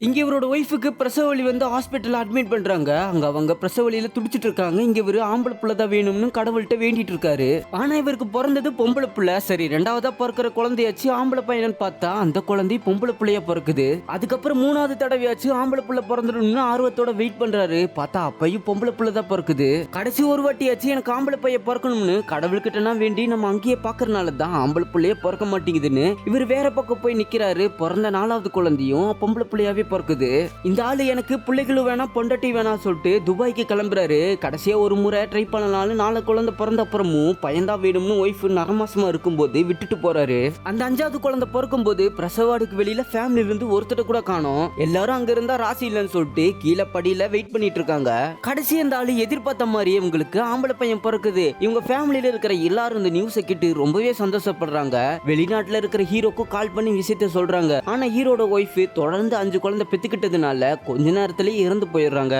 இங்க இவரோட ஒய்ஃபுக்கு பிரசவ வலி வந்து ஹாஸ்பிட்டல்ல அட்மிட் பண்றாங்க. அங்க அவங்க பிரசவ வலியில துடிச்சிட்டு இருக்காங்க. இங்க இவரு ஆம்பளை புள்ள தான் வேணும்னு கடவுள்கிட்ட வேண்டிட்டு இருக்காரு. ஆனா இவருக்கு பிறந்தது பொம்பளை புள்ள. சரி, ரெண்டாவதா பிறக்கிற குழந்தையாச்சு ஆம்பளை பையனு பார்த்தா அந்த குழந்தை பொம்பளை புள்ளையா பிறக்குது. அதுக்கப்புறம் மூணாவது தடவையாச்சு ஆம்பளை புள்ள பிறந்துடணும்னு ஆர்வத்தோட வெயிட் பண்றாரு. பார்த்தா அப்பையும் பொம்பளை புள்ள தான் பிறக்குது. கடைசி ஒரு வாட்டியாச்சு எனக்கு ஆம்பளை பையன் பிறக்கணும்னு கடவுள்கிட்ட வேண்டி நம்ம அங்கேயே பாக்குறதுனால தான் ஆம்பளை புள்ளையே பிறக்க மாட்டேங்குதுன்னு இவர் வேற பக்கம் போய் நிக்கிறாரு. பிறந்த நாலாவது குழந்தையும் பொம்பளை புள்ளையாவே பிறக்குது. இந்த ஆளு எனக்கு பிள்ளைகளும் வேணாம் பொண்டாட்டி வேணாம் சொல்லிட்டு துபாய்க்கு கிளம்புறாரு. கடைசியா ஒரு முறை ட்ரை பண்ணலாம்னு 4 குழந்தை பிறந்த அப்புறமும் பையன்தா வேணும்னு ஒய்ஃப் நரமாசமா இருக்கும்போது விட்டுட்டு போறாரு. அந்த 5வது குழந்தை பிறக்கும் போது பிரசவாடுக்கு வெளியில ஃபேமிலில இருந்து ஒருத்தர் கூட காணோம். எல்லாரும் அங்க இருந்தா ராசி இல்லைன்னு சொல்லிட்டு கீழே படியில வெயிட் பண்ணிட்டு இருக்காங்க. கடைசி அந்த ஆளு எதிர்பார்த்த மாதிரியே உங்களுக்கு ஆம்பளை பையன் பிறக்குது. இவங்க ஃபேமிலியில இருக்கிற எல்லாரும் இந்த நியூஸை கேட்டு ரொம்பவே சந்தோஷப்படுறாங்க. வெளிநாட்டுல இருக்கிற ஹீரோக்கு கால் பண்ணி விஷயத்த சொல்றாங்க. ஆனா ஹீரோட ஒய்ஃப் தொடர்ந்து 5 குழந்தை பெத்துக்கிட்டதுனால கொஞ்ச நேரத்திலேயே இறந்து போயிடுறாங்க.